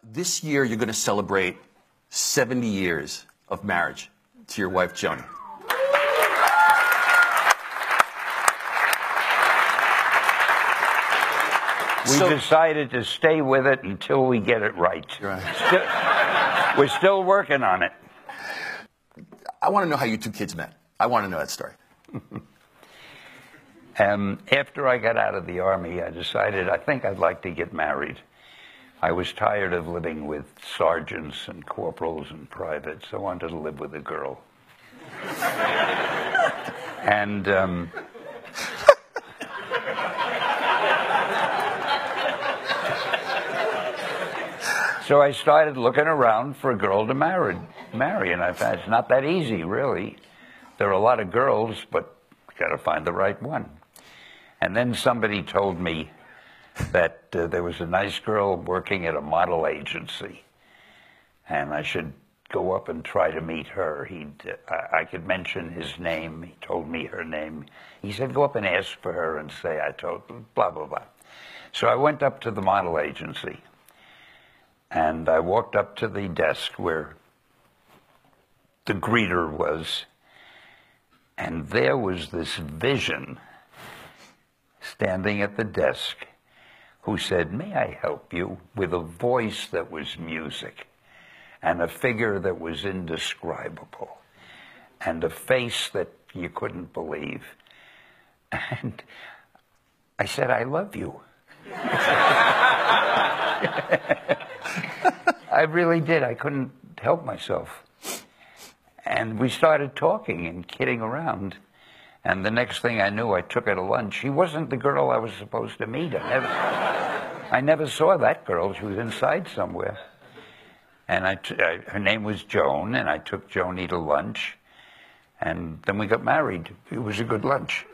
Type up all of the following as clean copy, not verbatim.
This year, you're going to celebrate 70 years of marriage to your wife, Joni. We decided to stay with it until we get it right. We're still working on it. I want to know how you two kids met. I want to know that story. After I got out of the Army, I decided I think I'd like to get married. I was tired of living with sergeants and corporals and privates. I wanted to live with a girl. And so I started looking around for a girl to marry, and I found it's not that easy, really. There are a lot of girls, but you got to find the right one. And then somebody told me that there was a nice girl working at a model agency, and I should go up and try to meet her. I could mention his name. He told me her name. He said, go up and ask for her and say I told, blah, blah, blah. So I went up to the model agency, and I walked up to the desk where the greeter was, and there was this vision standing at the desk who said, may I help you, with a voice that was music and a figure that was indescribable and a face that you couldn't believe. And I said, I love you. I really did. I couldn't help myself. And we started talking and kidding around. And the next thing I knew, I took her to lunch. She wasn't the girl I was supposed to meet. I never saw that girl. She was inside somewhere. And her name was Joan, and I took Joni to lunch. And then we got married. It was a good lunch.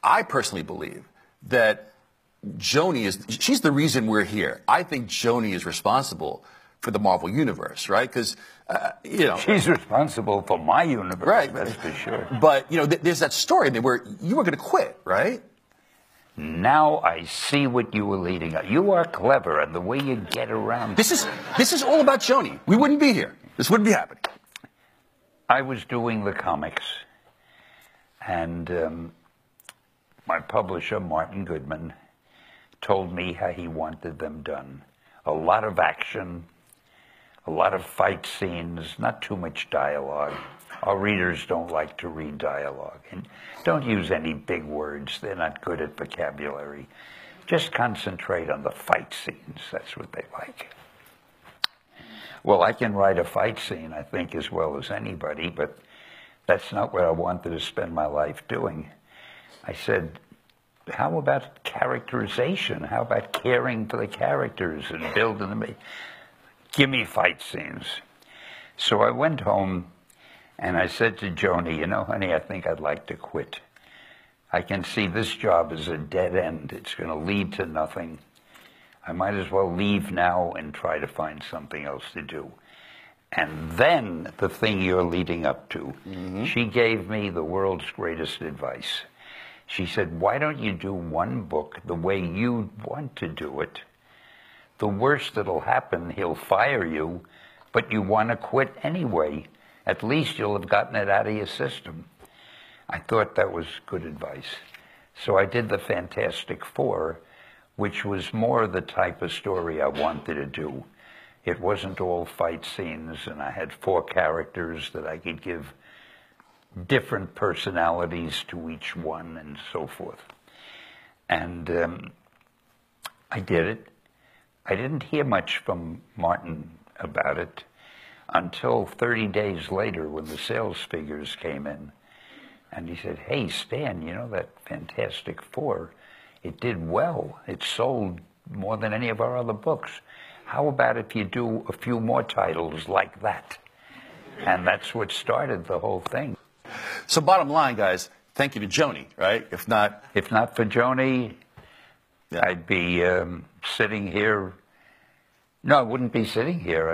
I personally believe that she's the reason we're here. I think Joni is responsible for the Marvel Universe, right? Because, she's responsible for my universe, right? That's for sure. But, there's that story where you were going to quit, right? Now I see what you were leading at. You are clever, and the way you get around. This is all about Joni. We wouldn't be here. This wouldn't be happening. I was doing the comics, and my publisher, Martin Goodman, told me how he wanted them done. A lot of action, a lot of fight scenes, not too much dialogue. Our readers don't like to read dialogue. And don't use any big words. They're not good at vocabulary. Just concentrate on the fight scenes. That's what they like. Well, I can write a fight scene, I think, as well as anybody, but that's not what I wanted to spend my life doing. I said, how about characterization? How about caring for the characters and building them? Give me fight scenes. So I went home and I said to Joni, honey, I think I'd like to quit. I can see this job as a dead end. It's going to lead to nothing. I might as well leave now and try to find something else to do. And then the thing you're leading up to, she gave me the world's greatest advice. She said, why don't you do one book the way you want to do it? The worst that'll happen, he'll fire you, but you want to quit anyway. At least you'll have gotten it out of your system. I thought that was good advice. So I did the Fantastic Four, which was more the type of story I wanted to do. It wasn't all fight scenes, and I had 4 characters that I could give different personalities to each one and so forth. And I did it. I didn't hear much from Martin about it until 30 days later when the sales figures came in. And he said, hey, Stan, that Fantastic Four, it did well. It sold more than any of our other books. How about if you do a few more titles like that? And that's what started the whole thing. So bottom line, guys, thank you to Joni, right? If not for Joni, I'd be sitting here. No, I wouldn't be sitting here.